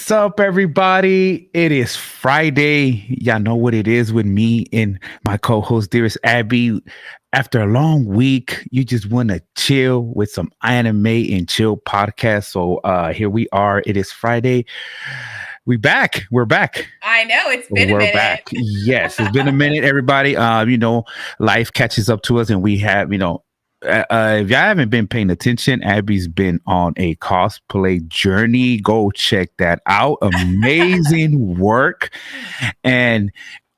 What's up, everybody? It is Friday. Y'all know what it is with me and my co-host, dearest Abby. After a long week, you just want to chill with some anime and chill podcast. So here we are. It is Friday. We're back. I know it's been a minute. Back. Yes, it's been a minute, everybody. Life catches up to us, and we have, if y'all haven't been paying attention, Abby's been on a cosplay journey. Go check that out. Amazing work. And,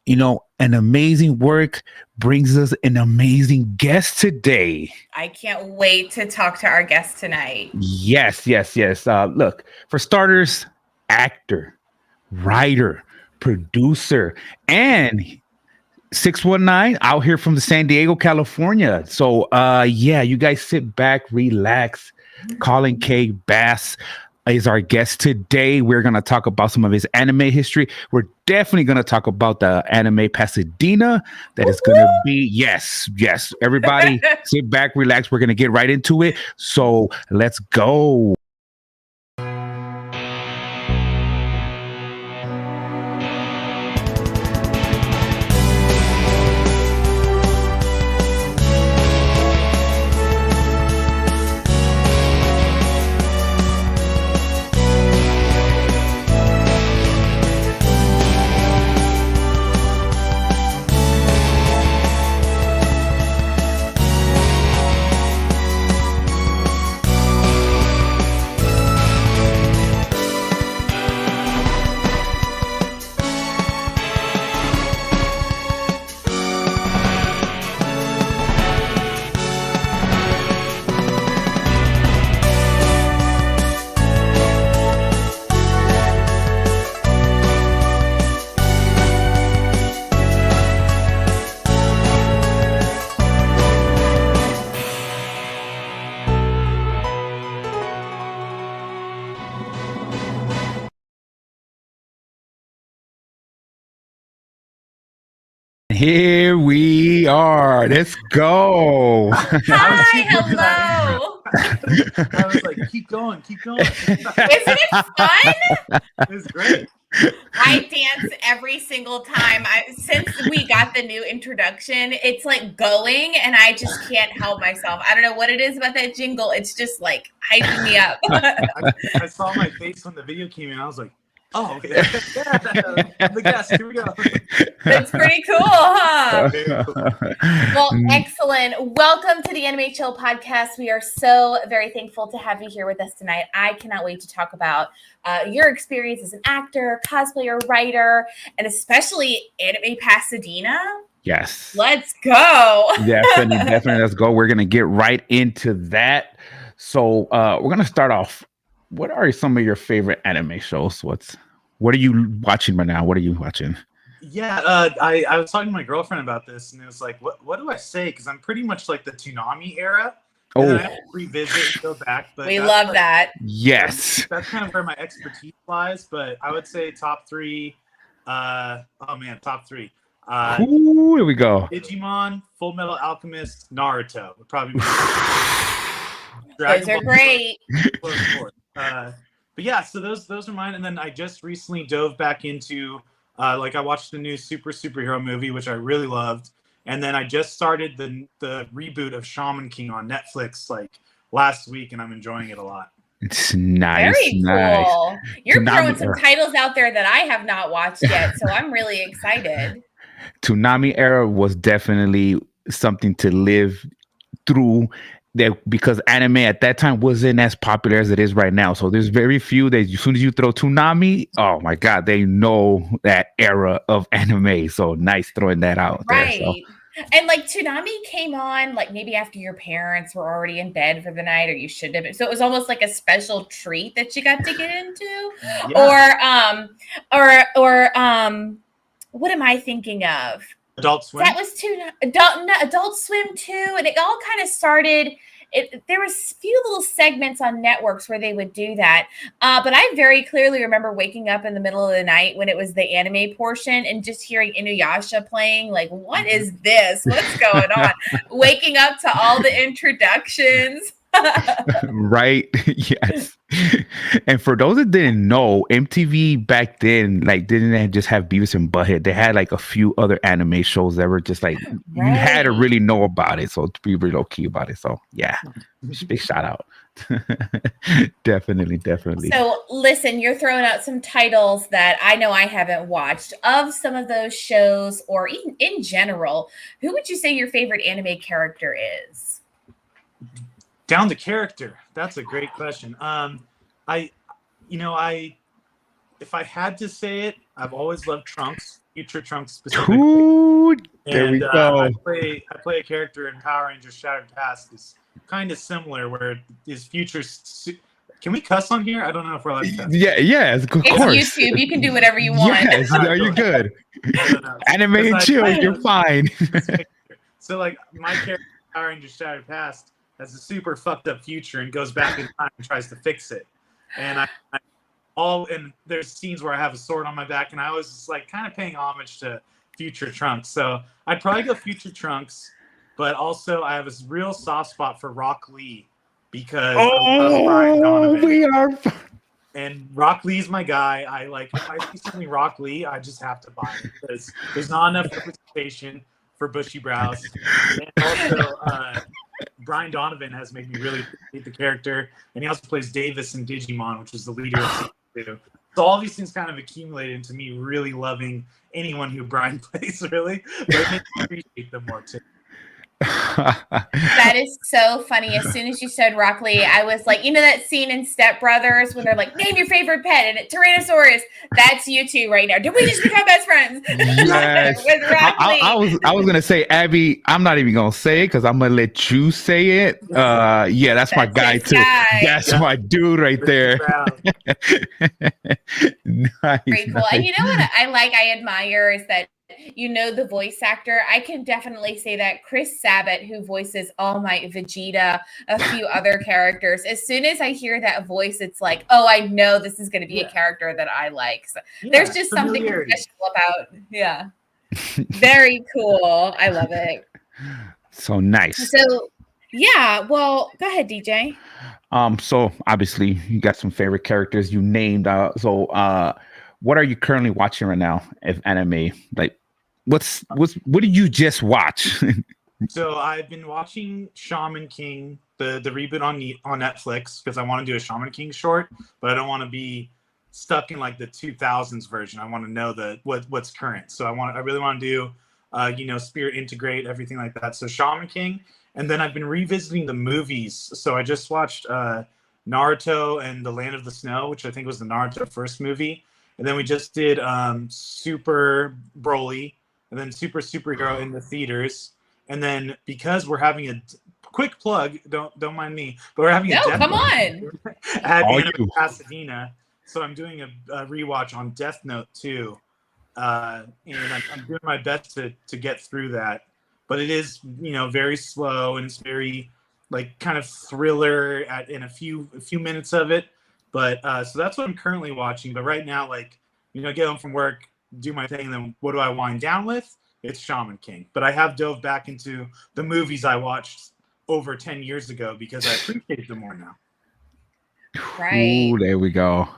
an amazing work brings us an amazing guest today. I can't wait to talk to our guest tonight. Yes. Look, for starters, actor, writer, producer, and 619 out here from the San Diego, California. So you guys sit back, relax. Colin K.Bass is our guest today. We're going to talk about some of his anime history. We're definitely going to talk about the anime Pasadena that is going to be, yes. Everybody sit back, relax. We're going to get right into it. So let's go. Here we are. Let's go. Hi, hello. I was like, keep going. Isn't it fun? It's great. I dance every single time. Since we got the new introduction, it's like going, and I just can't help myself. I don't know what it is about that jingle. It's just like hyping me up. I saw my face when the video came in. I was like, oh, yeah, the guest. Here we go. That's pretty cool, huh? Well, excellent. Welcome to the Anime Chill podcast. We are so very thankful to have you here with us tonight. I cannot wait to talk about your experience as an actor, cosplayer, writer, and especially Anime Pasadena. Yes. Let's go. Definitely. Let's go. We're going to get right into that. So we're going to start off. What are some of your favorite anime shows? What are you watching right now? What are you watching? Yeah, I was talking to my girlfriend about this, and it was like, what do I say? Because I'm pretty much like the Toonami era. And then I have to revisit and go back. But we love that. Yes. That's kind of where my expertise lies. But I would say top three. Top three. Here we go. Digimon, Full Metal Alchemist, Naruto would probably be. Those are great. But yeah, so those are mine. And then I just recently dove back into I watched the new superhero movie, which I really loved. And then I just started the reboot of Shaman King on Netflix last week, and I'm enjoying it a lot. It's nice. Very cool. You're throwing some titles out there that I have not watched yet, so I'm really excited. Toonami era was definitely something to live through. Because anime at that time wasn't as popular as it is right now. So there's very few that as soon as you throw Toonami, oh my God, they know that era of anime. So nice throwing that out. Right. There, so. And Toonami came on maybe after your parents were already in bed for the night, or you should have been. So it was almost like a special treat that you got to get into. Yeah. Or what am I thinking of? Adult Swim. That was Adult Swim too, and it all kind of started. There was a few little segments on networks where they would do that, but I very clearly remember waking up in the middle of the night when it was the anime portion and just hearing Inuyasha playing. Like, what is this? What's going on? Waking up to all the introductions. Right? Yes. And for those that didn't know, MTV back then, like, didn't just have Beavis and Butthead. They had like a few other anime shows that were just like you had to Right. really know about it. So to be real low key about it. So yeah, big shout out. Definitely, definitely. So listen, you're throwing out some titles that I know I haven't watched of some of those shows, or even in general. Who would you say your favorite anime character is? Down to character. That's a great question. I, if I had to say it, I've always loved Trunks, Future Trunks specifically. Ooh, there we And go. I play a character in Power Rangers Shattered Past. It's kind of similar, where his future. Can we cuss on here? I don't know if we're allowed to cuss. Yeah, yes, of course. It's YouTube. You can do whatever you want. Yes, no, you're good. Anime and chill, you're fine. So, like, my character in Power Rangers Shattered Past has a super fucked up future and goes back in time and tries to fix it. And and there's scenes where I have a sword on my back, and I was just like kind of paying homage to Future Trunks. So I'd probably go Future Trunks, but also I have a real soft spot for Rock Lee because I love Brian Donovan. We are. And Rock Lee's my guy. If I see something Rock Lee, I just have to buy it because there's not enough representation for bushy brows. And also, Brian Donovan has made me really appreciate the character, and he also plays Davis in Digimon, which is the leader of season 2. So all these things kind of accumulated into me really loving anyone who Brian plays, really. But it makes me appreciate them more too. That is so funny. As soon as you said Rock Lee, I was like, you know that scene in Step Brothers when they're like, name your favorite pet, and it's Tyrannosaurus. That's you two right now. Did we just become best friends? Yes. With Rock Lee. I was gonna say, Abby, I'm not even gonna say it because I'm gonna let you say it. Yeah, that's my guy too. That's my dude right there. Nice, Very cool. nice. And you know what I admire is that the voice actor. I can definitely say that Chris Sabat, who voices All Might, Vegeta, a few other characters, as soon as I hear that voice, it's like, oh, I know this is going to be a character that I like. So there's just something special about, very cool. I love it. So nice. So yeah, well, go ahead, DJ. So obviously you got some favorite characters you named. What are you currently watching right now? If anime, like, what did you just watch? So I've been watching Shaman King, the reboot on Netflix, because I want to do a Shaman King short, but I don't want to be stuck in like the 2000s version. I want to know what's current. So I really want to do, Spirit Integrate, everything like that. So Shaman King, and then I've been revisiting the movies. So I just watched Naruto and the Land of the Snow, which I think was the Naruto first movie. And then we just did Super Broly, and then Supergirl in the theaters. And then because we're having a quick plug, don't mind me, but we're having come on at Anime Pasadena. So I'm doing a rewatch on Death Note too, and I'm doing my best to get through that. But it is very slow, and it's very like kind of thriller in a few minutes of it. But so that's what I'm currently watching. But right now, get home from work, do my thing, and then what do I wind down with? It's Shaman King. But I have dove back into the movies I watched over 10 years ago because I appreciate them more now. Right. Ooh, there we go.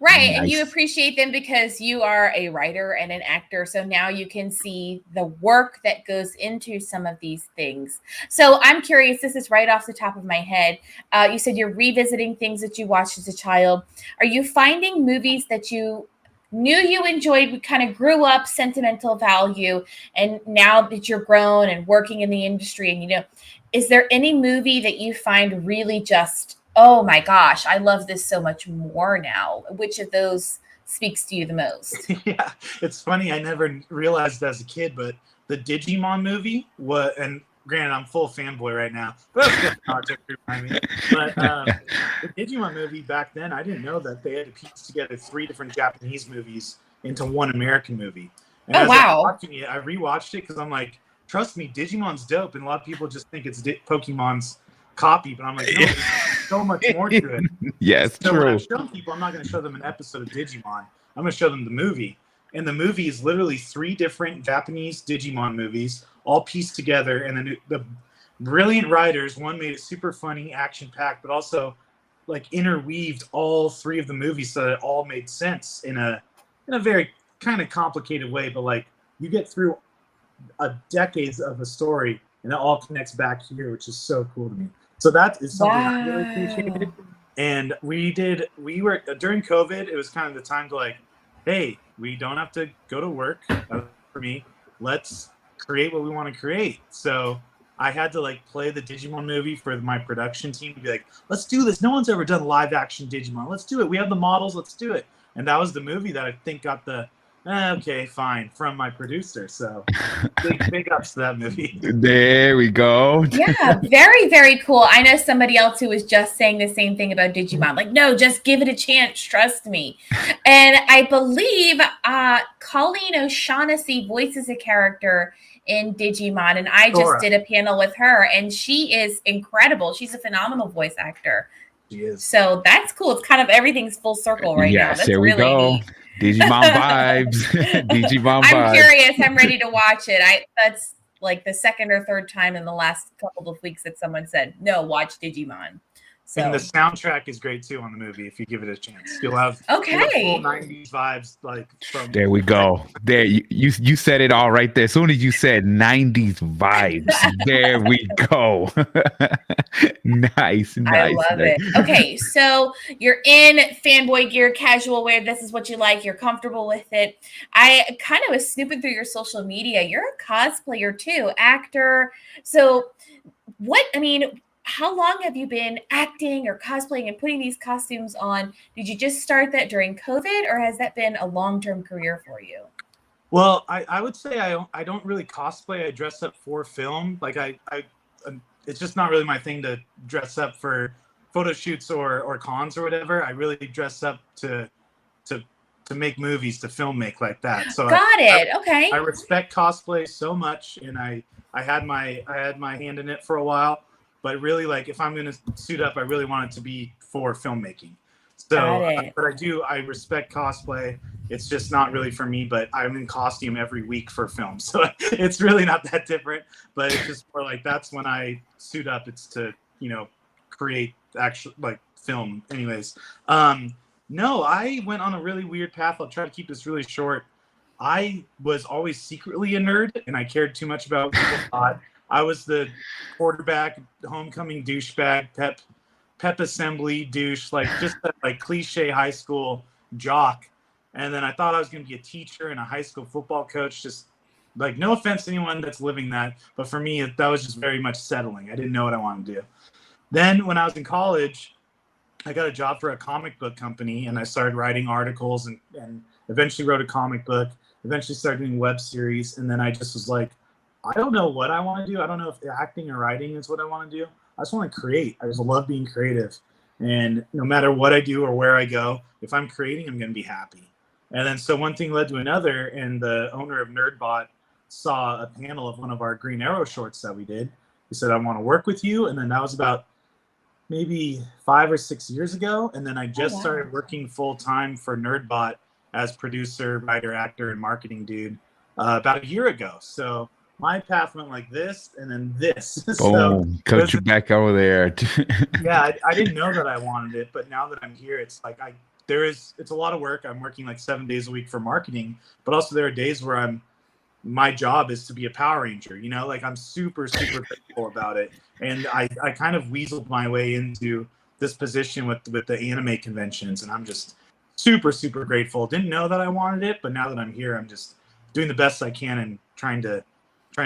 Right. Nice. And you appreciate them because you are a writer and an actor. So now you can see the work that goes into some of these things. So I'm curious, this is right off the top of my head. You said you're revisiting things that you watched as a child. Are you finding movies that you knew you enjoyed, kind of grew up, sentimental value, and now that you're grown and working in the industry, and is there any movie that you find really just, oh my gosh, I love this so much more now? Which of those speaks to you the most? Yeah, it's funny. I never realized as a kid, but the Digimon movie, and granted, I'm full fanboy right now, but that's good project to remind me. But the Digimon movie back then, I didn't know that they had to piece together 3 different Japanese movies into one American movie. And as I was watching it, I rewatched it because I'm like, trust me, Digimon's dope, and a lot of people just think it's Pokemon's copy, but I'm like, no, there's so much more to it. Yes, so true. When I show people, I'm not going to show them an episode of Digimon. I'm going to show them the movie. And the movie is literally 3 different Japanese Digimon movies, all pieced together. And then brilliant writers. One made it super funny, action packed, but also like interweaved all three of the movies so that it all made sense in a very kind of complicated way. But like you get through decades of a story and it all connects back here, which is so cool to me. So that is something I really appreciated. And we were during COVID, it was kind of the time to like, hey, we don't have to go to work. For me, let's create what we want to create. So I had to like play the Digimon movie for my production team to be like, let's do this. No one's ever done live action Digimon. Let's do it. We have the models. Let's do it. And that was the movie that I think got the okay, fine from my producer. So big ups to that movie. There we go. Yeah, very, very cool. I know somebody else who was just saying the same thing about Digimon. Like, no, just give it a chance. Trust me. And I believe Colleen O'Shaughnessy voices a character in Digimon. And I just did a panel with her, and she is incredible. She's a phenomenal voice actor. She is. So that's cool. It's kind of everything's full circle right now. That's here we really go. neat. Digimon vibes. Digimon vibes. I'm curious. I'm ready to watch it. That's like the second or third time in the last couple of weeks that someone said, no, watch Digimon. So. And the soundtrack is great too on the movie. If you give it a chance, you'll have full 90s vibes. Like from there we go. There you said it all right there. As soon as you said 90s vibes, there we go. Nice. I love it. Okay, so you're in fanboy gear, casual wear. This is what you like. You're comfortable with it. I kind of was snooping through your social media. You're a cosplayer too, actor. So how long have you been acting or cosplaying and putting these costumes on? Did you just start that during COVID, or has that been a long-term career for you? Well, I would say I don't really cosplay. I dress up for film. Like it's just not really my thing to dress up for photo shoots or cons or whatever. I really dress up to make movies, to film make like that. So Okay. I respect cosplay so much, and I had my hand in it for a while. But really, like, if I'm going to suit up, I really want it to be for filmmaking. So, but I respect cosplay. It's just not really for me, but I'm in costume every week for film. So it's really not that different, but it's just more like, that's when I suit up. It's to, create actual like film anyways. No, I went on a really weird path. I'll try to keep this really short. I was always secretly a nerd, and I cared too much about what people thought. I was the quarterback, homecoming douchebag, pep assembly douche, like just that like cliche high school jock. And then I thought I was going to be a teacher and a high school football coach. Just like, no offense to anyone that's living that, but for me, that was just very much settling. I didn't know what I wanted to do. Then when I was in college, I got a job for a comic book company, and I started writing articles and eventually wrote a comic book, eventually started doing web series. And then I just was like, I don't know what I want to do. I don't know if acting or writing is what I want to do. I just want to create. I just love being creative. And no matter what I do or where I go, if I'm creating, I'm going to be happy. And then so one thing led to another, and the owner of NerdBot saw a panel of one of our Green Arrow shorts that we did. He said, I want to work with you. And then that was about maybe 5 or 6 years ago. And then I just started working full time for NerdBot as producer, writer, actor, and marketing dude about a year ago. So my path went like this and then this. Boom, coach you back over there. Yeah, I didn't know that I wanted it, but now that I'm here, it's like it's a lot of work. I'm working like 7 days a week for marketing, but also there are days where my job is to be a Power Ranger, like I'm super, super grateful about it. And I kind of weaseled my way into this position with the anime conventions, and I'm just super, super grateful. Didn't know that I wanted it, but now that I'm here, I'm just doing the best I can and trying to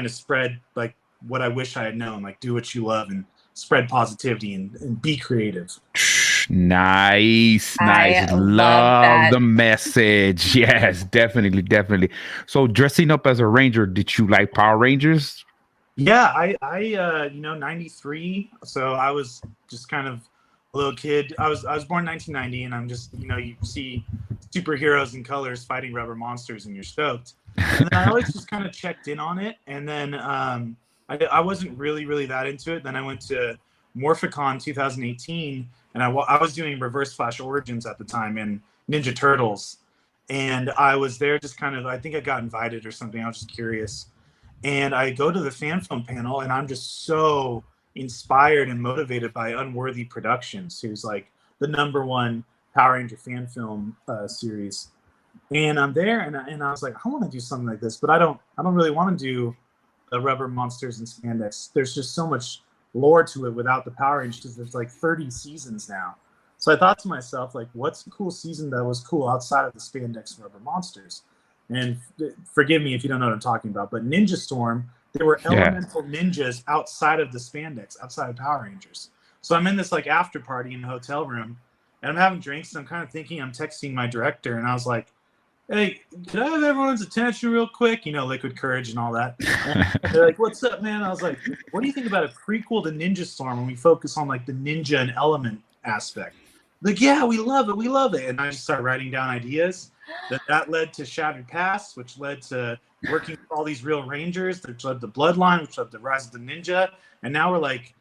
spread like what I wish I had known, like do what you love and spread positivity and be creative. Nice. Love the message. Yes, definitely. So dressing up as a ranger, did you like Power Rangers? Yeah, I 93. So I was just kind of a little kid. I was born in 1990, and I'm just, you see superheroes in colors fighting rubber monsters and you're stoked. And then I always just kind of checked in on it. And then I wasn't really that into it. Then I went to Morphicon 2018, and I was doing Reverse Flash Origins at the time and Ninja Turtles. And I was there just kind of, I think I got invited or something. I was just curious. And I go to the fan film panel, and I'm just so inspired and motivated by Unworthy Productions, who's like the #1 Power Ranger fan film series. And I'm there, and I was like, I want to do something like this, but I don't really want to do the rubber monsters and spandex. There's just so much lore to it without the Power Rangers, because there's like 30 seasons now. So I thought to myself, like, what's a cool season that was cool outside of the spandex and rubber monsters? And forgive me if you don't know what I'm talking about, but Ninja Storm, there were elemental ninjas outside of the spandex, outside of Power Rangers. So I'm in this like after party in the hotel room, and I'm having drinks, and I'm kind of thinking, I'm texting my director, and I was like, hey, can I have everyone's attention real quick? You know, Liquid Courage and all that. And they're like, what's up, man? I was like, what do you think about a prequel to Ninja Storm when we focus on like the ninja and element aspect? Like, yeah, we love it. And I just started writing down ideas. That led to Shattered Past, which led to working with all these real Rangers, which led to Bloodline, which led to Rise of the Ninja. And now we're like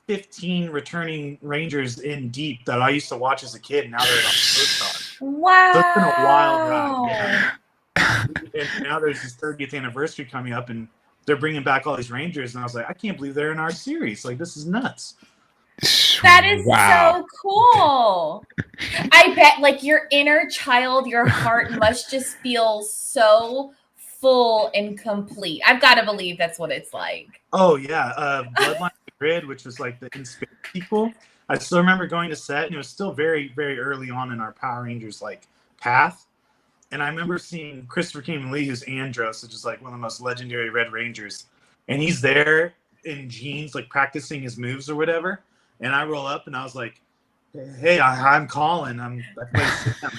15 returning Rangers in deep that I used to watch as a kid, and now they're on Post. Wow. So it's been a wild ride. Yeah. And now there's this 30th anniversary coming up, and they're bringing back all these Rangers, and I was like, I can't believe they're in our series. Like, this is nuts. That is so cool. I bet like your inner child, your heart must just feel so full and complete. I've got to believe that's what it's like. Oh, yeah. Bloodline the Grid, which was like the in space sequel. I still remember going to set, and it was still very, very early on in our Power Rangers like path. And I remember seeing Christopher King-Lee, who's Andros, which is like one of the most legendary Red Rangers. And he's there in jeans, like practicing his moves or whatever. And I roll up, and I was like, hey, I'm Colin. I play Sam.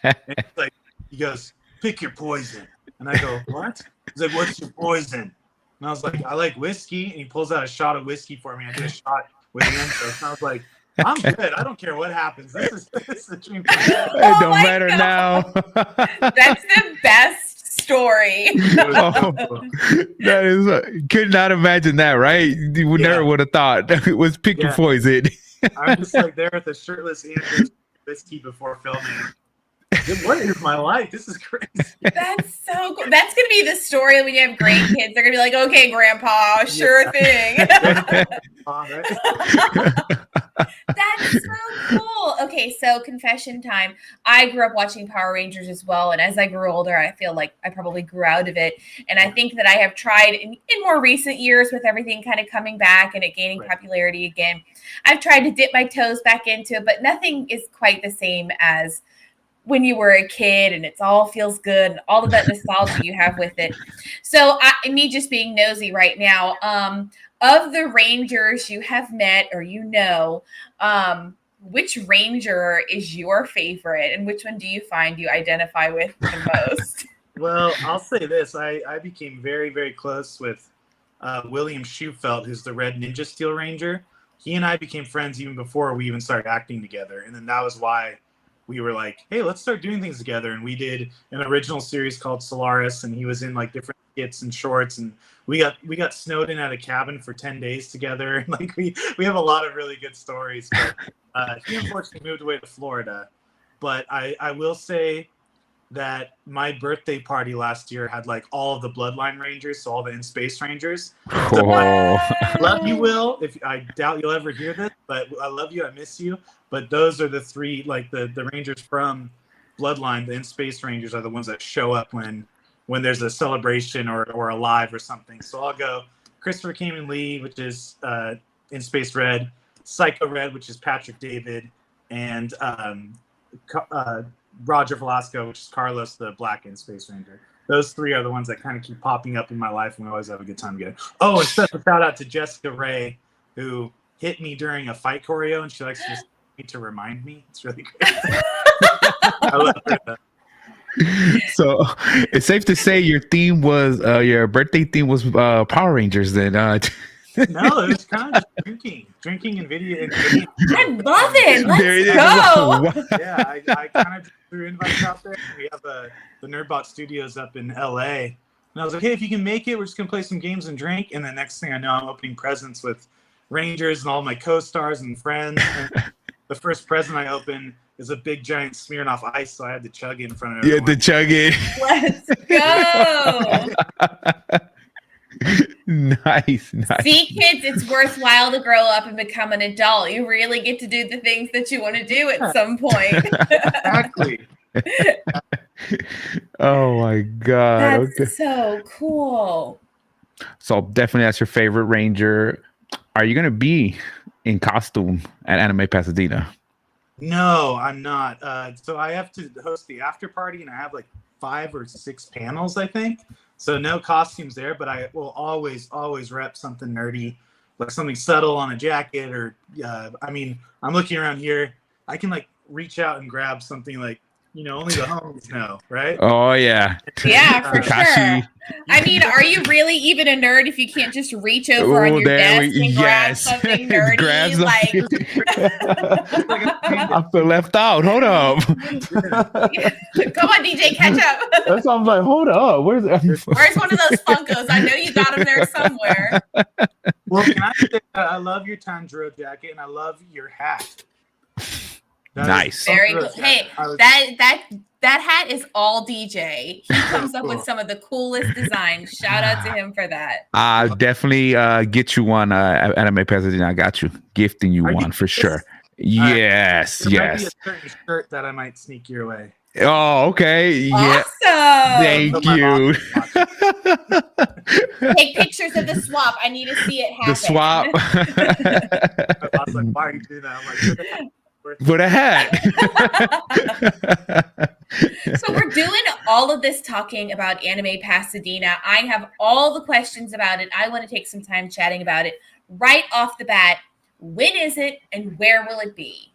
And he's like, he goes, pick your poison. And I go, what? He's like, what's your poison? And I was like, I like whiskey. And he pulls out a shot of whiskey for me. I did a shot with Andros. And I was like, I'm good. I don't care what happens. This is the dream. It don't matter now. That's the best story. That is, could not imagine that, right? You would never would have thought it was pick your poison. I'm just like there with the shirtless Andrews whiskey before filming. What is my life? This is crazy. That's so cool. That's gonna be the story when you have great kids. They're gonna be like, okay, Grandpa, sure thing. That's so cool. Okay, so confession time. I grew up watching Power Rangers as well, and as I grew older, I feel like I probably grew out of it. And I think that I have tried in more recent years, with everything kind of coming back and it gaining popularity again, I've tried to dip my toes back into it, but nothing is quite the same as when you were a kid, and it's all feels good and all of that nostalgia you have with it. So me just being nosy right now, of the Rangers you have met or which Ranger is your favorite, and which one do you find you identify with the most? Well, I'll say this. I became very, very close with William Schufelt, who's the Red Ninja Steel Ranger. He and I became friends even before we even started acting together. And then that was why we were like, hey, let's start doing things together. And we did an original series called Solaris, and he was in like different skits and shorts, and we got snowed in at a cabin for 10 days together. And like we have a lot of really good stories. But he unfortunately moved away to Florida. But I will say that my birthday party last year had like all of the Bloodline Rangers, so all the In-Space Rangers. So love you, Will. If I doubt you'll ever hear this, but I love you. I miss you. But those are the three, like the Rangers from Bloodline, the In-Space Rangers are the ones that show up when there's a celebration or a live or something. So I'll go Christopher King-Lee, which is In-Space Red, Psycho Red, which is Patrick David, and Roger Velasco, which is Carlos, the Black In-Space Ranger. Those three are the ones that kind of keep popping up in my life, and we always have a good time together. Oh, and special shout out to Jessica Ray, who hit me during a fight choreo, and she likes to just to remind me. It's really great. I love her. So it's safe to say your theme was your birthday theme was Power Rangers then. No, it was kind of just drinking and video. And I love it. Let's go. Yeah, I kind of threw invites out there. We have the Nerdbot Studios up in LA, and I was like, hey, if you can make it, we're just gonna play some games and drink. And the next thing I know, I'm opening presents with Rangers and all my co-stars and friends. And the first present I opened is a big giant Smirnoff Ice, so I had to chug it in front of everyone. You had to chug it. Let's go. Nice. See, kids, it's worthwhile to grow up and become an adult. You really get to do the things that you want to do at some point. Exactly. Oh my God. That's so cool. So definitely that's your favorite Ranger. Are you gonna be in costume at Anime Pasadena? No, I'm not. So I have to host the after party, and I have like 5 or 6 panels, I think. So no costumes there, but I will always rep something nerdy, like something subtle on a jacket, or I mean, I'm looking around here. I can like reach out and grab something like, only the homies know, right? Oh yeah. Yeah, for Kakashi. sure. I mean, are you really even a nerd if you can't just reach over on your desk and grab something nerdy? Grab something. I feel left out. Hold up. Come on, DJ, catch up. That's why I'm like, hold up. Where's one of those Funkos? I know you got them there somewhere. Well, can I say I love your Tanjiro jacket, and I love your hat. Nice. Very cool. Hey, that hat is all DJ. He comes up with some of the coolest designs. Shout out to him for that. I'll definitely get you one at Anime Pasadena. I got you. Gifting you one for sure. Yes. There might be a certain shirt that I might sneak your way. Oh, okay. Awesome. Yeah. Thank you. Take pictures of the swap. I need to see it happen. The swap. I was like, why are you doing that? I'm like, with a hat. So we're doing all of this talking about Anime Pasadena. I have all the questions about it. I want to take some time chatting about it. Right off the bat, when is it and where will it be?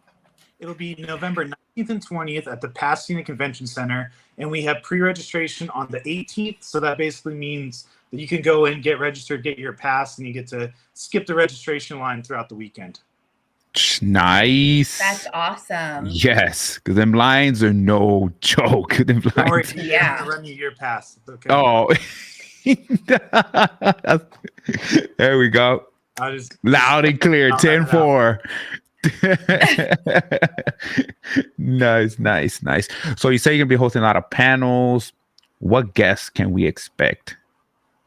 It'll be November 19th and 20th at the Pasadena Convention Center, and we have pre-registration on the 18th, so that basically means that you can go in, get registered, get your pass, and you get to skip the registration line throughout the weekend. Nice. That's awesome. Yes, because them lines are no joke. Them lines. Yeah. Run you your pass. Okay. Oh. There we go. Loud and clear. 10-4. Nice. So you say you're gonna be hosting a lot of panels. What guests can we expect?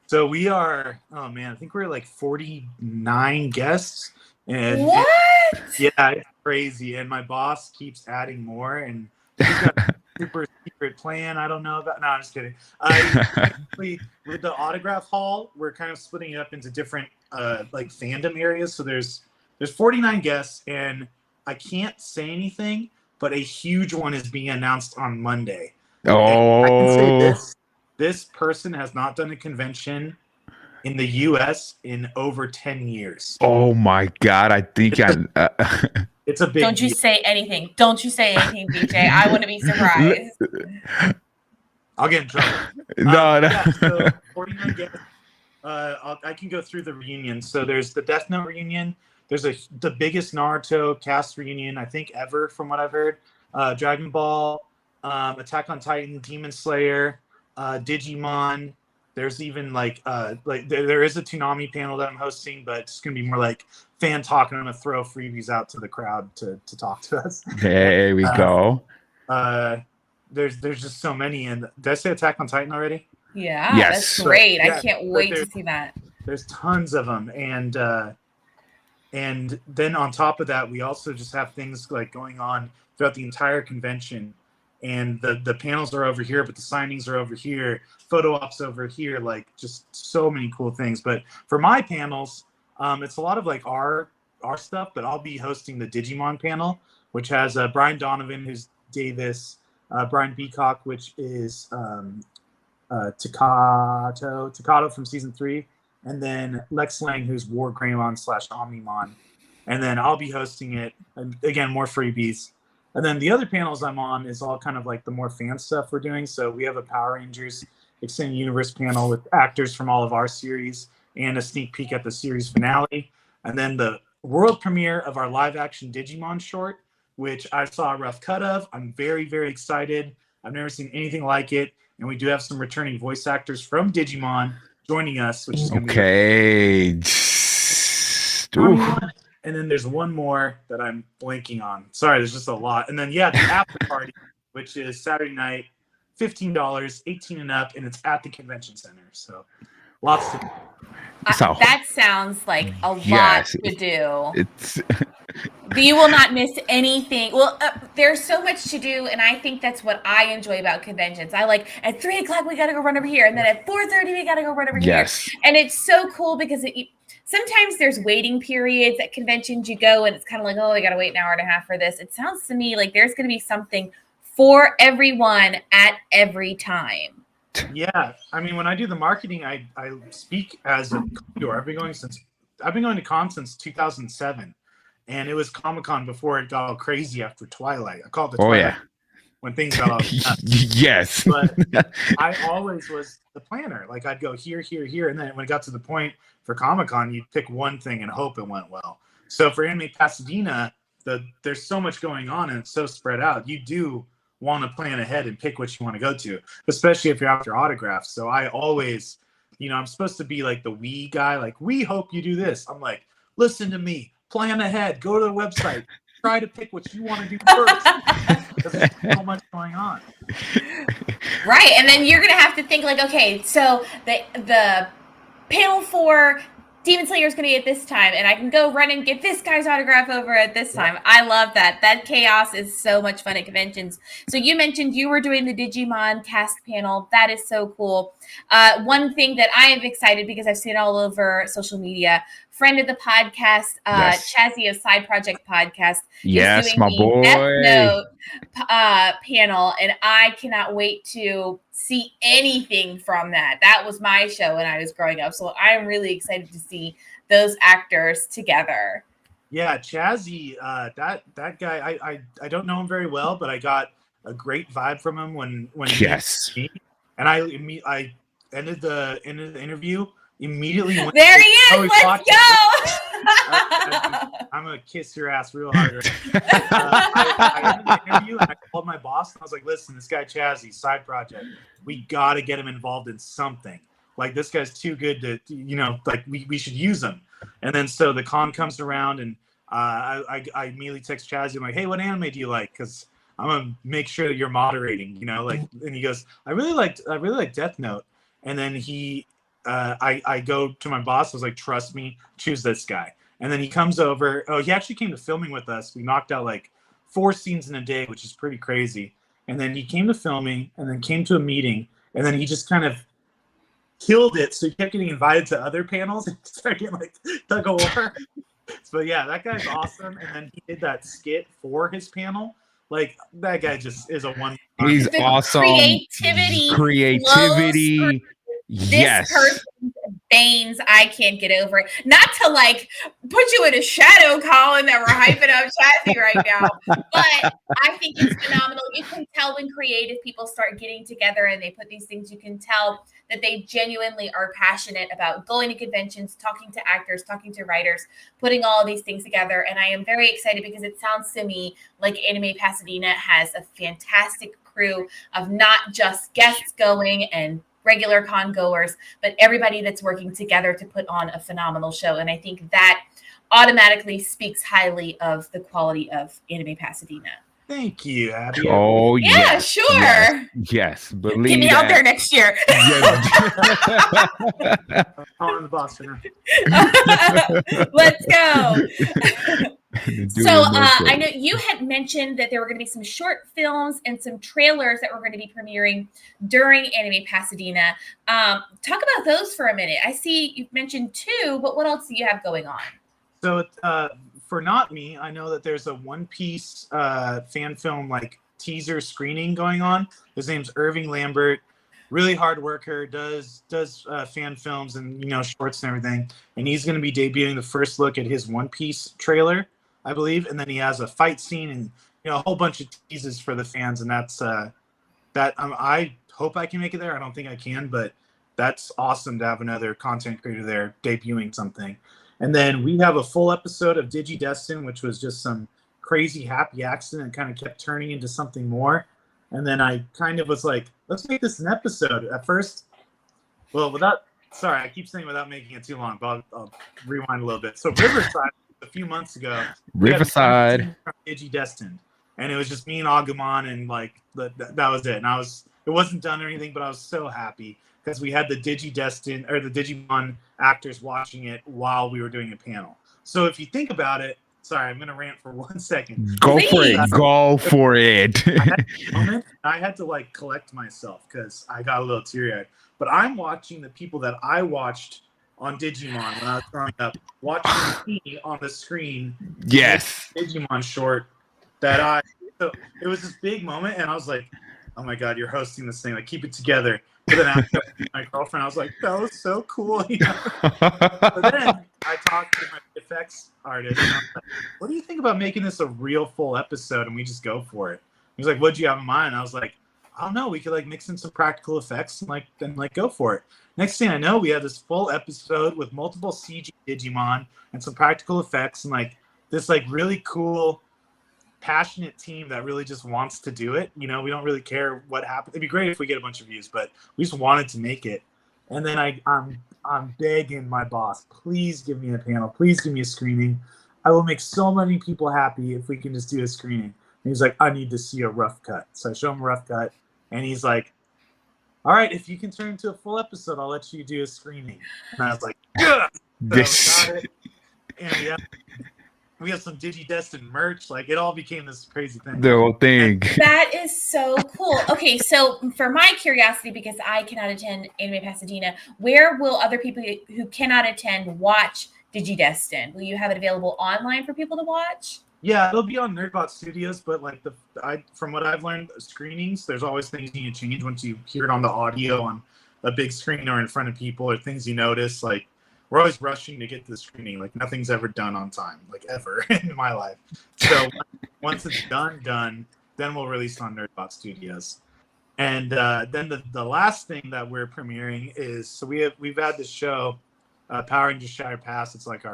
So we are, oh man, I think we're like 49 guests. And what? Yeah, it's crazy. And my boss keeps adding more, and we've got a super secret plan I don't know about. No, I'm just kidding. With the autograph hall, we're kind of splitting it up into different like fandom areas. So there's 49 guests, and I can't say anything, but a huge one is being announced on Monday. Oh, and I can say this person has not done a convention in the U.S. in over 10 years. Oh my God! I think it's a big. Don't you say anything? Don't you say anything, BJ? I want to be surprised. I'll get in trouble. No. Yeah, so 49 guests. I can go through the reunion. So there's the Death Note reunion. There's the biggest Naruto cast reunion I think ever, from what I've heard. Dragon Ball, Attack on Titan, Demon Slayer, Digimon. There's even like there is a Toonami panel that I'm hosting, but it's gonna be more like fan talk, and I'm gonna throw freebies out to the crowd to talk to us. There we go. There's just so many, and did I say Attack on Titan already? Yeah, yes. That's great. Yeah, I can't wait to see that. There's tons of them, and then on top of that, we also just have things like going on throughout the entire convention. And the panels are over here, but the signings are over here, photo ops over here, like just so many cool things. But for my panels, it's a lot of like our stuff, but I'll be hosting the Digimon panel, which has Brian Donovan, who's Davis, Brian Beacock, which is Takato from season 3, and then Lex Lang, who's War Greymon / Omnimon. And then I'll be hosting it, and again, more freebies. And then the other panels I'm on is all kind of like the more fan stuff we're doing. So we have a Power Rangers Extended Universe panel with actors from all of our series and a sneak peek at the series finale. And then the world premiere of our live action Digimon short, which I saw a rough cut of. I'm very, very excited. I've never seen anything like it. And we do have some returning voice actors from Digimon joining us, which is going to be And then there's one more that I'm blanking on. Sorry, there's just a lot. And then, the after party, which is Saturday night, $15, 18 and up, and it's at the convention center. So Lots to So that sounds like a lot yes, to do. it's But you will not miss anything. Well, there's so much to do, and I think that's what I enjoy about conventions. I like at 3:00 we got to go run over here, and then at 4:30 we got to go run over here, yes, and it's so cool because sometimes there's waiting periods at conventions. You go and it's kind of like, oh, I got to wait an hour and a half for this. It sounds to me like there's going to be something for everyone at every time. Yeah, I mean, when I do the marketing, I speak as a connoisseur. I've been going to con since 2007, and it was Comic-Con before it got all crazy after Twilight. I call it the Twilight when things got all nuts. Yes. But I always was the planner. Like I'd go here, here, here, and then when it got to the point for Comic-Con, you'd pick one thing and hope it went well. So for Anime Pasadena, there's so much going on and it's so spread out. You do want to plan ahead and pick what you want to go to, especially if you're after autographs. So I always, I'm supposed to be like the we guy, like, we hope you do this. I'm like, listen to me, plan ahead, go to the website, try to pick what you want to do first. Because there's so much going on. Right. And then you're going to have to think like, okay, so the panel for Demon Slayer is going to be at this time, and I can go run and get this guy's autograph over at this time. I love that. That chaos is so much fun at conventions. So you mentioned you were doing the Digimon cast panel. That is so cool. One thing that I am excited because I've seen all over social media, friend of the podcast, Chazzy of Side Project Podcast. Yes, is doing my the boy. Death Note panel, and I cannot wait to see anything from that. That was my show when I was growing up, so I'm really excited to see those actors together. Yeah, Chazzy, that guy, I don't know him very well, but I got a great vibe from him when yes, he and I ended the interview immediately. There he is. Let's go. I'm gonna kiss your ass real hard. I ended the interview and I called my boss and I was like, "Listen, this guy Chazzy, side project, we gotta get him involved in something. Like this guy's too good to, like we should use him." And then so the con comes around and I immediately text Chazzy. I'm like, "Hey, what anime do you like? Because I'm gonna make sure that you're moderating, And he goes, "I really like Death Note." And then I go to my boss. I was like, "Trust me, choose this guy." And then he comes over. Oh, he actually came to filming with us. We knocked out like 4 scenes in a day, which is pretty crazy. And then he came to filming and then came to a meeting. And then he just kind of killed it. So he kept getting invited to other panels and started getting like tug of war. So yeah, that guy's awesome. And then he did that skit for his panel. Like that guy just is a one. He's awesome. Creativity. Yes. This person's veins, I can't get over it. Not to like put you in a shadow, Colin, that we're hyping up Chazzy right now, but I think it's phenomenal. You can tell when creative people start getting together and they put these things, you can tell that they genuinely are passionate about going to conventions, talking to actors, talking to writers, putting all of these things together. And I am very excited because it sounds to me like Anime Pasadena has a fantastic crew of not just guests going and regular con goers, but everybody that's working together to put on a phenomenal show. And I think that automatically speaks highly of the quality of Anime Pasadena. Thank you, Abby. Oh, yeah, yes. sure. Yes, believe Get me out there next year. I'm calling the boss for now. Let's go. So I know you had mentioned that there were going to be some short films and some trailers that were going to be premiering during Anime Pasadena. Talk about those for a minute. I see you've mentioned 2, but what else do you have going on? So for Not Me, I know that there's a One Piece fan film like teaser screening going on. His name's Irving Lambert. Really hard worker, does fan films and shorts and everything. And he's going to be debuting the first look at his One Piece trailer, I believe, and then he has a fight scene and a whole bunch of teases for the fans, and that's I hope I can make it there. I don't think I can, but that's awesome to have another content creator there debuting something. And then we have a full episode of DigiDestined, which was just some crazy happy accident and kind of kept turning into something more. And then I kind of was like, let's make this an episode. At first, I keep saying without making it too long, but I'll rewind a little bit. So Riverside, a few months ago, Riverside, DigiDestined, and it was just me and Agumon, and like that was it. And I was It wasn't done or anything, but I was so happy because we had the Digimon actors watching it while we were doing a panel. So if you think about it, sorry, I'm going to rant for 1 second. Go for it. Go for it. I had to like collect myself because I got a little teary-eyed. But I'm watching the people that I watched on Digimon when I was growing up, watching me on the screen. Yes. Digimon short so it was this big moment, and I was like, oh my God, you're hosting this thing. Like, keep it together. But then after my girlfriend, I was like, that was so cool. You know? But then I talked to my effects artist, and I was like, what do you think about making this a real full episode and we just go for it? He was like, what'd you have in mind? And I was like, I don't know. We could like mix in some practical effects and like go for it. Next thing I know, we had this full episode with multiple CG Digimon and some practical effects and like this like really cool, passionate team that really just wants to do it. You know, we don't really care what happens. It'd be great if we get a bunch of views, but we just wanted to make it. And then I'm begging my boss, please give me a panel, please give me a screening. I will make so many people happy if we can just do a screening. And he's like, I need to see a rough cut. So I show him a rough cut, and he's like, all right, if you can turn into a full episode, I'll let you do a screening. And I was like, yeah. So got it. And yeah. We have some DigiDestined merch. Like, it all became this crazy thing. The whole thing. That is so cool. Okay, so for my curiosity, because I cannot attend Anime Pasadena, where will other people who cannot attend watch DigiDestined? Will you have it available online for people to watch? Yeah, it'll be on Nerdbot Studios, but like from what I've learned, screenings, there's always things you need to change once you hear it on the audio on a big screen or in front of people, or things you notice. Like, we're always rushing to get to the screening. Like, nothing's ever done on time, like ever in my life. So once it's done, then we'll release it on Nerdbot Studios. And then the last thing that we're premiering is, so we've had this show, Power Rangers Shattered Past. It's like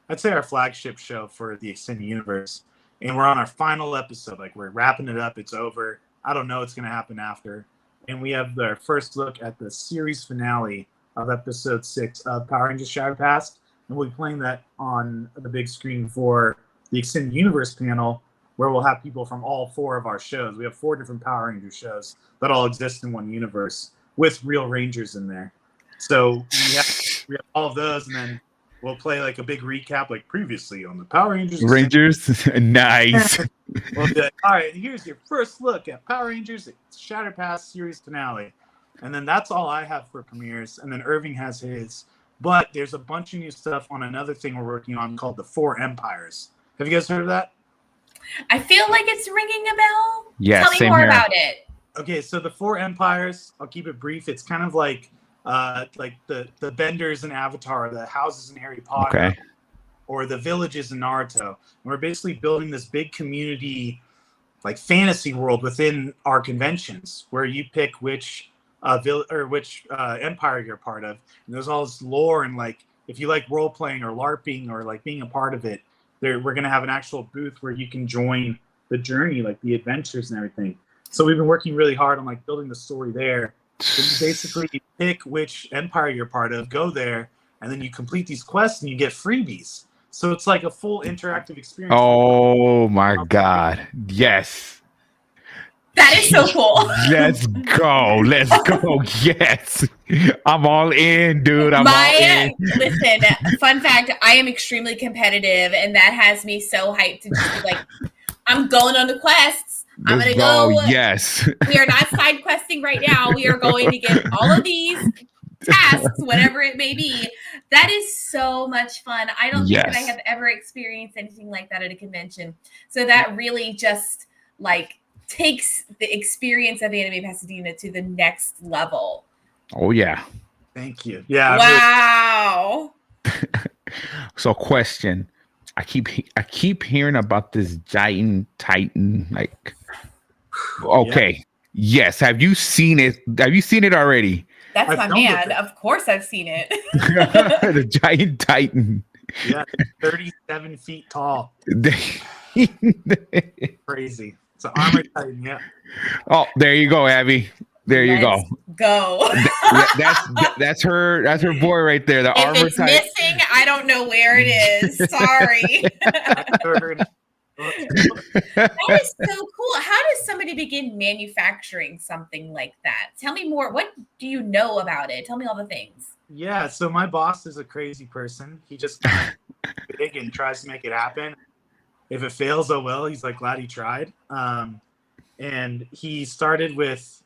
I'd say our flagship show for the extended universe. And we're on our final episode. Like, we're wrapping it up. It's over. I don't know what's going to happen after. And we have our first look at the series finale of episode 6 of Power Rangers Shattered Past. And we'll be playing that on the big screen for the extended universe panel, where we'll have people from all 4 of our shows. We have 4 different Power Rangers shows that all exist in one universe with real Rangers in there. So we have all of those, and then we'll play like a big recap, like previously on the Power Rangers. Nice. We'll be like, all right, here's your first look at Power Rangers Shattered Past series finale. And then that's all I have for premieres. And then Irving has his. But there's a bunch of new stuff on another thing we're working on called the 4 Empires. Have you guys heard of that? I feel like it's ringing a bell. Yeah, Tell me more about it. Okay, so the 4 Empires, I'll keep it brief. It's kind of like the Benders in Avatar, the houses in Harry Potter, or the villages in Naruto. And we're basically building this big community, like fantasy world within our conventions, where you pick which empire you're part of. And there's all this lore, and like if you like role playing or LARPing or like being a part of it, we're gonna have an actual booth where you can join the journey, like the adventures and everything. So we've been working really hard on like building the story there. So you basically pick which empire you're part of, go there, and then you complete these quests and you get freebies. So it's like a full interactive experience. Oh my God. Yes. That is so cool. Let's go. Yes. I'm all in, dude. I'm all in. Listen, fun fact, I am extremely competitive, and that has me so hyped to just be like, I'm going on the quests. I'm going to go. Yes. We are not side questing right now. We are going to get all of these tasks, whatever it may be. That is so much fun. I don't think that I have ever experienced anything like that at a convention. So that really just like takes the experience of Anime Pasadena to the next level. Oh yeah. Thank you. Yeah. Wow. So question. I keep hearing about this giant titan, like okay. Yes. Have you seen it? Have you seen it already? That's my man. Of course I've seen it. The giant titan. Yeah, 37 feet tall. Crazy. It's an armored titan, yeah. Oh, there you go, Abby. There you go. Go. That's her boy right there. The if armored it's titan. missing, I don't know where it is. Sorry. That is so cool. How does somebody begin manufacturing something like that? Tell me more. What do you know about it? Tell me all the things. Yeah, so my boss is a crazy person. He just kind of big and tries to make it happen. If it fails, oh well. He's like glad he tried. And he started with,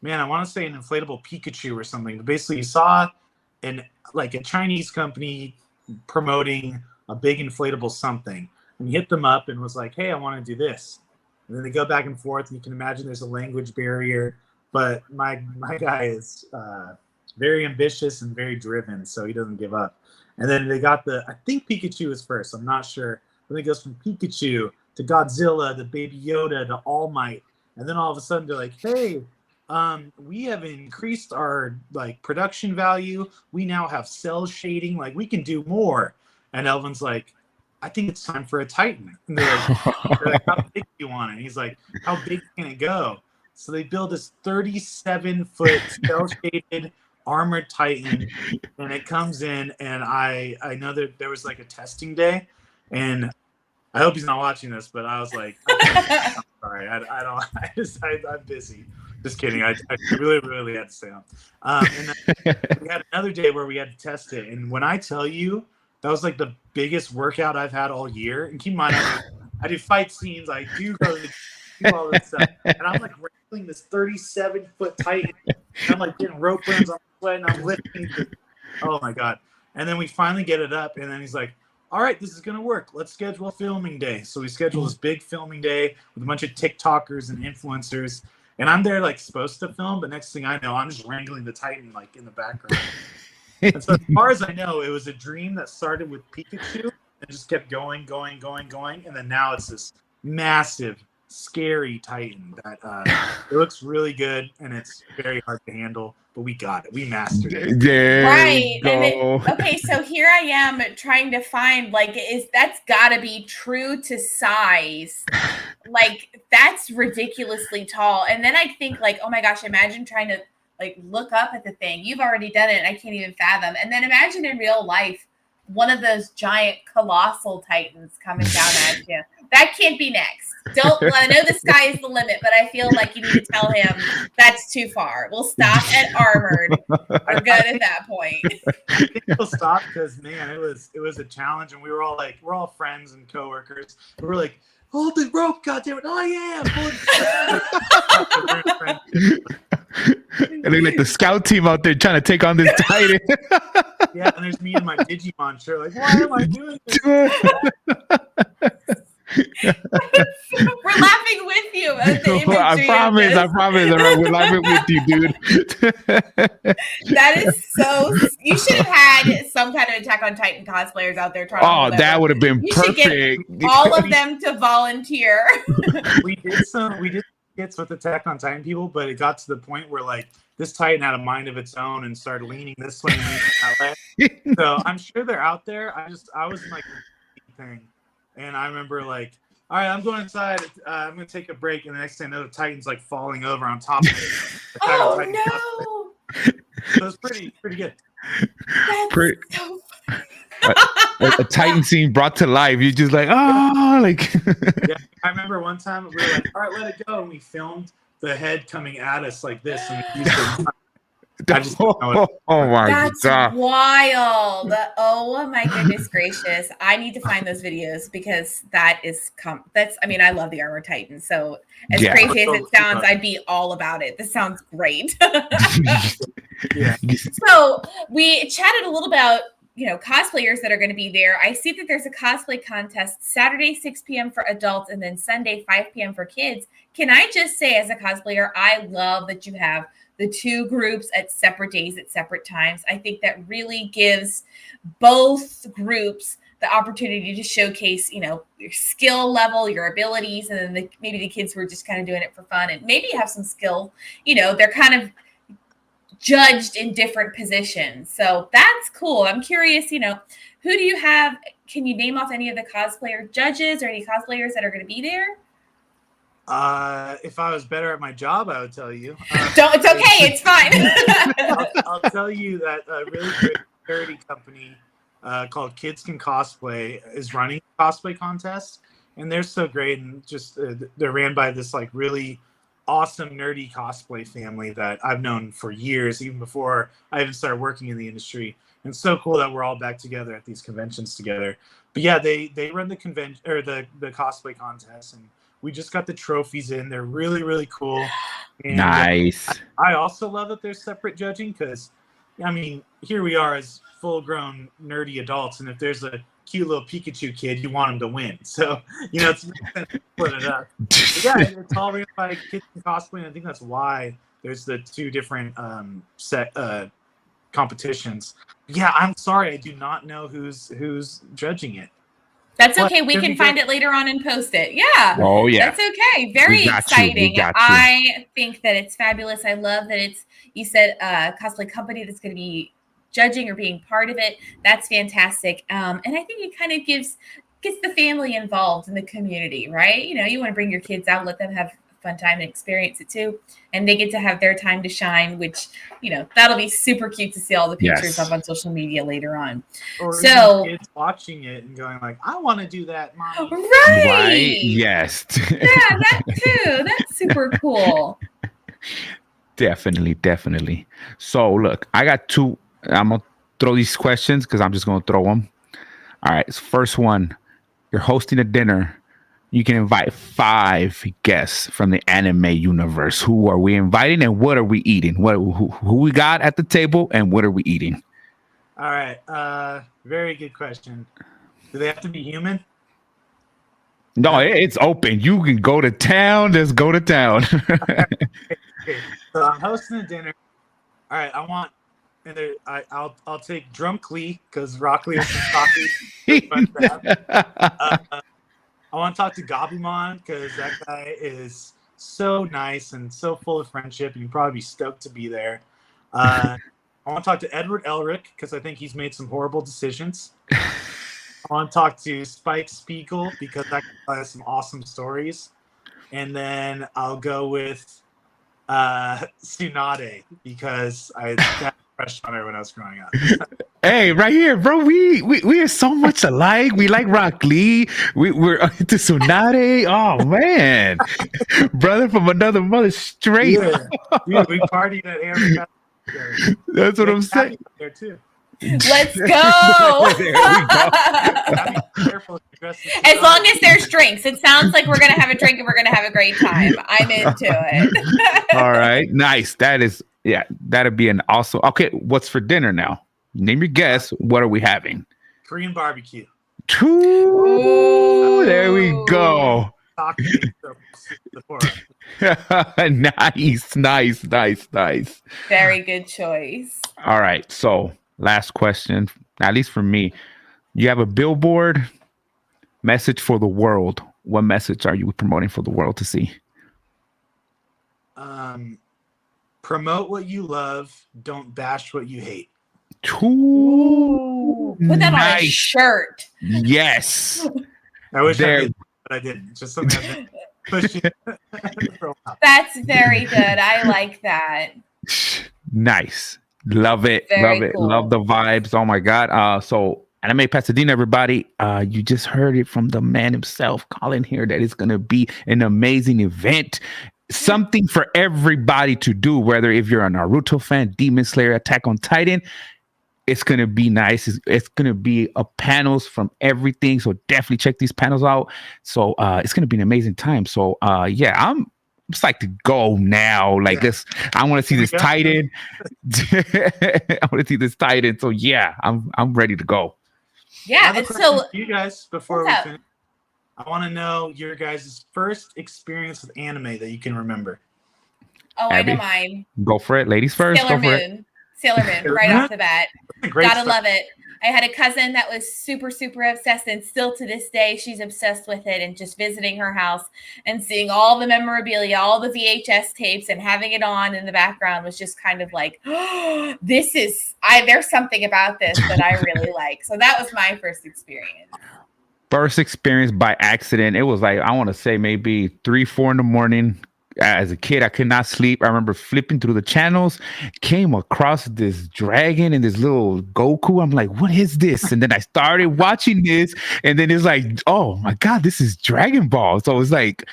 man, I want to say an inflatable Pikachu or something. But basically, he saw a Chinese company promoting a big inflatable something, and he hit them up and was like, "Hey, I want to do this." And then they go back and forth, and you can imagine there's a language barrier. But my guy is very ambitious and very driven, so he doesn't give up. And then they got I think Pikachu was first. I'm not sure. Then it goes from Pikachu to Godzilla to Baby Yoda to All Might. And then all of a sudden they're like, hey, we have increased our production value. We now have cell shading. Like we can do more. And Elvin's like, I think it's time for a Titan. And they're like, how big do you want it? And he's like, how big can it go? So they build this 37-foot cell shaded armored Titan, and it comes in. And I know that there was like a testing day, and I hope he's not watching this, but I was like, I'm sorry, I'm busy. Just kidding. I really had to stay on. And then we had another day where we had to test it. And when I tell you, that was like the biggest workout I've had all year. And keep in mind, I do fight scenes. I do go to do all this stuff. And I'm like wrestling this 37-foot Titan. And I'm like getting rope burns on my sweat, and I'm lifting. Oh my God. And then we finally get it up. And then he's like, all right, this is going to work. Let's schedule a filming day. So we schedule this big filming day with a bunch of TikTokers and influencers. And I'm there supposed to film, but next thing I know, I'm just wrangling the Titan in the background. And so as far as I know, it was a dream that started with Pikachu and just kept going. And then now it's this massive, scary Titan that it looks really good, and it's very hard to handle. But we got it. We mastered it. There right. Okay, so here I am trying to find that's gotta be true to size. That's ridiculously tall. And then I think oh my gosh, imagine trying to look up at the thing. You've already done it and I can't even fathom. And then imagine in real life one of those giant colossal Titans coming down at you. That can't be next. I know the sky is the limit, but I feel like you need to tell him that's too far. We'll stop at armored. We're good at that point. I think we'll stop because man, it was a challenge, and we're all friends and coworkers. We were like, hold the rope, goddammit! Oh yeah! And they're the scout team out there trying to take on this Titan. Yeah, and there's me and my Digimon shirt. Why am I doing this? We're laughing with you. I promise. We're laughing with you, dude. That is so. You should have had some kind of Attack on Titan cosplayers out there trying. That would have been perfect. Get all of them to volunteer. We did skits with Attack on Titan people, but it got to the point where this Titan had a mind of its own and started leaning this way and that way. So I'm sure they're out there. I was in the thing. And I remember all right, I'm going inside. I'm going to take a break. And the next thing I know, the Titan's falling over on top of it. Oh, no. So it's pretty good. That's so funny. A Titan scene brought to life. You're just Yeah, I remember one time we were like, all right, let it go. And we filmed the head coming at us like this. And we used oh my God. That's wild. Oh my goodness gracious. I need to find those videos because I love the Armor Titan. So as crazy as it sounds, I'd be all about it. This sounds great. Yeah. So we chatted a little about cosplayers that are going to be there. I see that there's a cosplay contest Saturday 6 p.m. for adults and then Sunday 5 p.m. for kids. Can I just say, as a cosplayer, I love that you have the two groups at separate days at separate times. I think that really gives both groups the opportunity to showcase, your skill level, your abilities, and then maybe the kids who are just kind of doing it for fun and maybe have some skill. They're kind of judged in different positions. So that's cool. I'm curious, who do you have? Can you name off any of the cosplayer judges or any cosplayers that are going to be there? If I was better at my job, I would tell you. It's okay. It's fine. I'll tell you that a really great charity company called Kids Can Cosplay is running a cosplay contest. and they're so great, and just they're ran by this like really awesome nerdy cosplay family that I've known for years, even before I even started working in the industry. And it's so cool that we're all back together at these conventions together. But yeah, they run the convention or the cosplay contest, and we just got the trophies in. They're really, really cool. And Nice. I also love that there's separate judging because, I mean, here we are as full-grown nerdy adults, and if there's a cute little Pikachu kid, you want him to win. So, it's split it up. But yeah, it's all ran by kids in cosplay, and I think that's why there's the two different set competitions. Yeah, I'm sorry, I do not know who's judging it. That's okay. We can find it later on and post it. Yeah. Oh yeah. That's okay. Very exciting. I think that it's fabulous. I love that you said a cosplay company that's going to be judging or being part of it. That's fantastic. And I think it kind of gets the family involved in the community, right? You want to bring your kids out, let them have a fun time and experience it too. And they get to have their time to shine, which, that'll be super cute to see all the pictures up on social media later on. Or so kids watching it and going like, I want to do that, Mommy. Right. Yes. Yeah, that too. That's super cool. Definitely. So look, I got two. I'm going to throw these questions because I'm just going to throw them. All right. So first one, you're hosting a dinner. You can invite 5 guests from the anime universe. Who are we inviting and what are we eating? Who we got at the table and what are we eating? All right. Very good question. Do they have to be human? No, it's open. You can go to town. Just go to town. Okay. So I'm hosting a dinner. All right. I'll take Drunk Lee because Rock Lee is from coffee. I want to talk to Gabumon because that guy is so nice and so full of friendship, and you'd probably be stoked to be there. I want to talk to Edward Elric because I think he's made some horrible decisions. I want to talk to Spike Spiegel because that guy has some awesome stories. And then I'll go with Tsunade because I got crush on her when I was growing up. Hey, right here, bro. We are so much alike. We like Rock Lee. We're into Tsunade. Oh man, brother from another mother, straight. Yeah, we partied at Aaron. That's what I'm saying. There too. Let's go. There we go. As long as there's drinks, it sounds like we're gonna have a drink and we're gonna have a great time. I'm into it. All right, nice. That'd be an awesome. Okay, what's for dinner now? Name your guess. What are we having? Korean barbecue. Ooh, there we go. Nice. Very good choice. All right, so last question, at least for me. You have a billboard message for the world. What message are you promoting for the world to see? Promote what you love. Don't bash what you hate. Ooh, put that on a shirt. Yes. I wish I did, but I didn't. Just something That's very good. I like that. Nice. Love it. Very cool. Love the vibes. Oh my God. So Anime Pasadena, everybody. You just heard it from the man himself, Colin here, that it's gonna be an amazing event. Something for everybody to do, whether if you're a Naruto fan, Demon Slayer, Attack on Titan. It's going to be nice. It's going to be panels from everything. So definitely check these panels out. So it's going to be an amazing time. So yeah, I'm just like to go now. Like this, I want to see this Titan. I want to see this Titan. So yeah, I'm ready to go. Yeah. And so you guys, before we finish, I want to know your guys' first experience with anime that you can remember. Oh, Abby, I know mine. Go for it. Ladies first. Sailor Moon, right off the bat. Gotta love it. I had a cousin that was super, super obsessed, and still to this day, she's obsessed with it. And just visiting her house and seeing all the memorabilia, all the VHS tapes, and having it on in the background was just kind of like, oh, there's something about this that I really like. So that was my first experience. First experience by accident. It was like, I want to say maybe 3-4 in the morning. as a kid, I could not sleep. I remember flipping through the channels, came across this dragon and this little Goku. I'm like, what is this? And then I started watching this, and then it's like, oh my God, this is Dragon Ball. So it's like,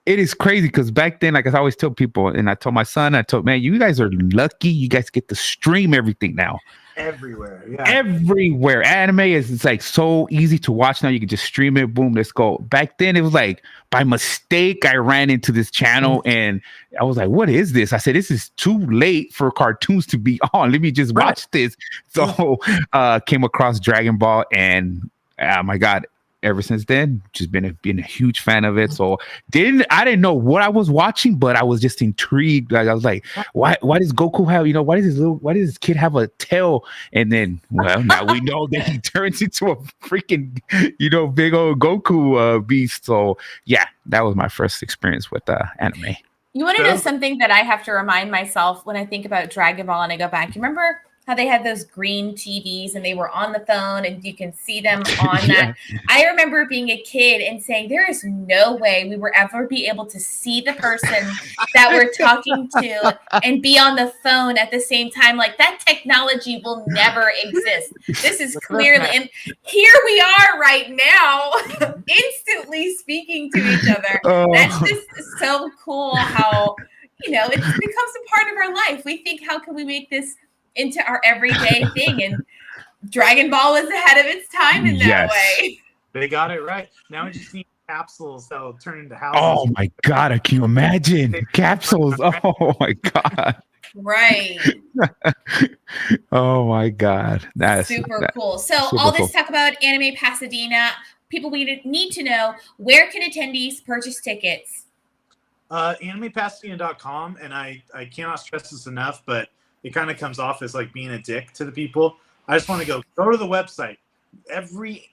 it is crazy because back then, like I always tell people, and I told my son, man, you guys are lucky. You guys get to stream everything now. Everywhere, yeah. Everywhere. Anime is it's like so easy to watch now. You can just stream it, boom, let's go. Back then, it was like by mistake, I ran into this channel and I was like, what is this? I said, this is too late for cartoons to be on. Let me just watch this. So came across Dragon Ball, and oh my God. Ever since then, just been a huge fan of it. So I didn't know what I was watching, but I was just intrigued. Like I was like, why does Goku have, why does this kid have a tail? And then, well, now we know that he turns into a freaking, big old Goku beast. So yeah, that was my first experience with anime. You want to know something that I have to remind myself when I think about Dragon Ball and I go back? You remember how they had those green TVs and they were on the phone and you can see them on that. I remember being a kid and saying, there is no way we will ever be able to see the person that we're talking to and be on the phone at the same time. Like, that technology will never exist. This is clearly, and here we are right now, instantly speaking to each other. That's just so cool how, it becomes a part of our life. We think, how can we make this into our everyday thing? And Dragon Ball was ahead of its time in that way. They got it right. Now we just need capsules that'll turn into houses. Oh my God, can you imagine capsules? Oh my God. Right. Oh my God. That's super cool. So all this talk about Anime Pasadena, people we need to know, where can attendees purchase tickets? AnimePasadena.com, and I cannot stress this enough, but it kind of comes off as like being a dick to the people. I just want to go to the website. Every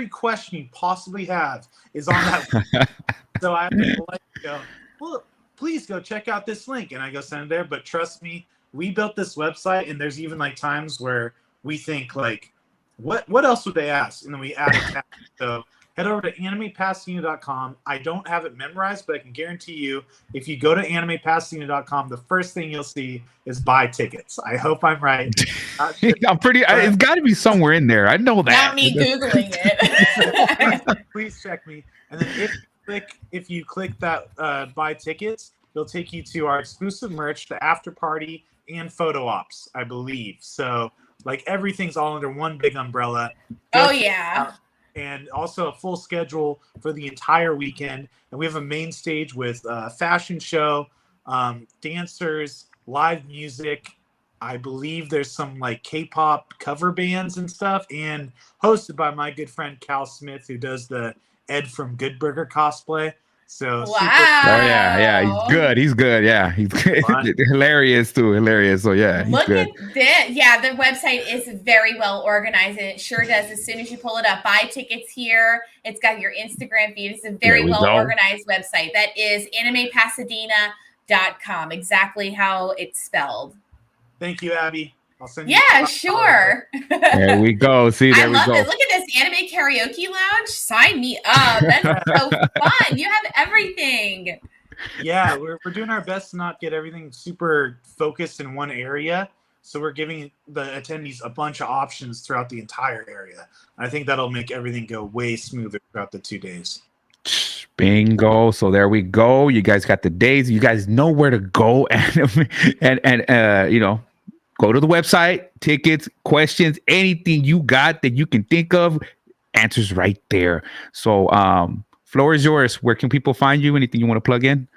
question you possibly have is on that. So I have to go, well, please go check out this link, and I go send it there. But trust me, we built this website, and there's even like times where we think like, what else would they ask? And then we add a tab. So head over to animepasadena.com. I don't have it memorized, but I can guarantee you, if you go to animepasadena.com, the first thing you'll see is buy tickets. I hope I'm right. I'm pretty. It's got to be somewhere in there. I know that. Not me Googling it. Please check me. And then if you click that buy tickets, it'll take you to our exclusive merch, the after party, and photo ops, I believe. So like everything's all under one big umbrella. Oh yeah. And also a full schedule for the entire weekend. And we have a main stage with a fashion show, dancers, live music. I believe there's some like K-pop cover bands and stuff, and hosted by my good friend Cal Smith, who does the Ed from Good Burger cosplay. So wow. He's good. Yeah, he's hilarious too. So yeah, he's Look good. At that. Yeah, the website is very well organized, and it sure does. As soon as you pull it up, buy tickets here. It's got your Instagram feed. It's a very well organized website. That is animepasadena.com. Exactly how it's spelled. Thank you, Abby. I'll send you. Yeah, sure. There we go. See, there we go. It. Look at this anime karaoke lounge. Sign me up. That's so fun. You have everything. Yeah, we're doing our best to not get everything super focused in one area. So we're giving the attendees a bunch of options throughout the entire area. I think that'll make everything go way smoother throughout the 2 days. Bingo. So there we go. You guys got the days. You guys know where to go and go to the website, tickets, questions, anything you got that you can think of, answers right there. So floor is yours. Where can people find you? Anything you want to plug in?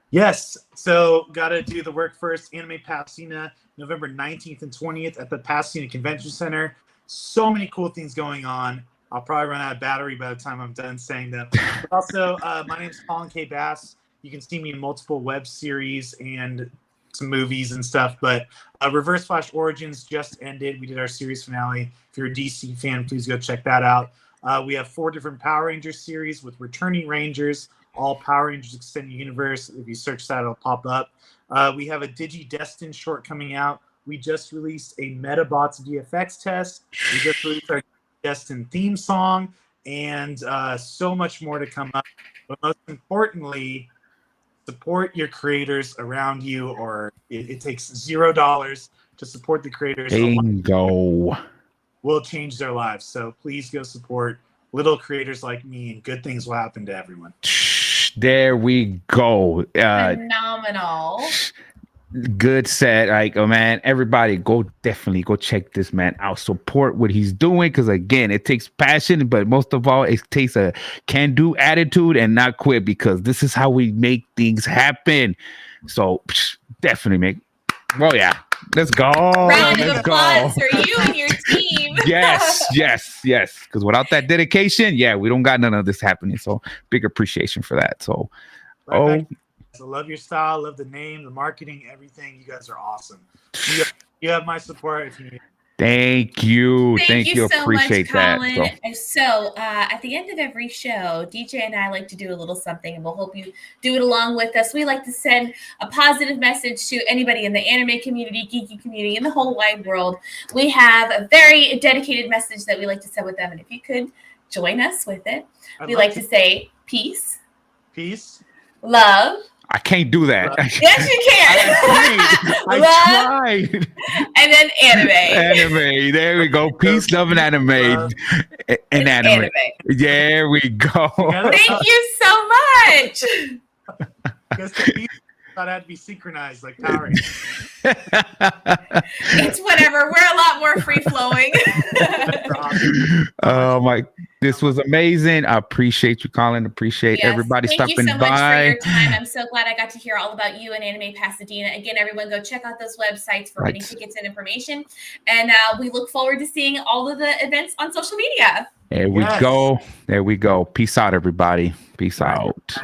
Yes. So got to do the work first. Anime Pasadena, November 19th and 20th at the Pasadena Convention Center. So many cool things going on. I'll probably run out of battery by the time I'm done saying them. But also, my name is Colin K.Bass. You can see me in multiple web series and some movies and stuff, but Reverse Flash Origins just ended. We did our series finale. If you're a DC fan, please go check that out. We have 4 different Power Rangers series with returning Rangers, all Power Rangers Extended Universe. If you search that, it'll pop up. We have a Digi-Destin short coming out. We just released a Metabots VFX test. We just released our Destin theme song, and so much more to come up. But most importantly, support your creators around you, or it takes $0 to support the creators. Bingo. Will change their lives. So please go support little creators like me, and good things will happen to everyone. There we go. Phenomenal. Good set. Like, oh man, everybody definitely go check this man out. Support what he's doing, because again, it takes passion, but most of all, it takes a can-do attitude and not quit, because this is how we make things happen. So definitely make. Well, yeah, let's go. Round of Let's applause go. for you and your team. yes. Because without that dedication, we don't got none of this happening. So big appreciation for that. So, I love your style, love the name, the marketing, everything. You guys are awesome. You have my support if you need. Thank you. Thank you so Appreciate much, Colin. that. So at the end of every show, DJ and I like to do a little something, and we'll hope you do it along with us. We like to send a positive message to anybody in the anime community, geeky community, in the whole wide world. We have a very dedicated message that we like to send with them, and if you could join us with it, we like to say peace, love. I can't do that. Yes, you can. I tried. And then anime. Anime. There we go. Peace, love, and anime. And anime. There we go. Thank you so much. Because the piece thought it had to be synchronized like Power Rangers. It's whatever. We're a lot more free flowing. Oh my! This was amazing. I appreciate you, Colin. Appreciate everybody stopping by. Thank you so much for your time. I'm so glad I got to hear all about you and Anime Pasadena. Again, everyone, go check out those websites for winning tickets and information. And we look forward to seeing all of the events on social media. There we go. Peace out, everybody. Peace out.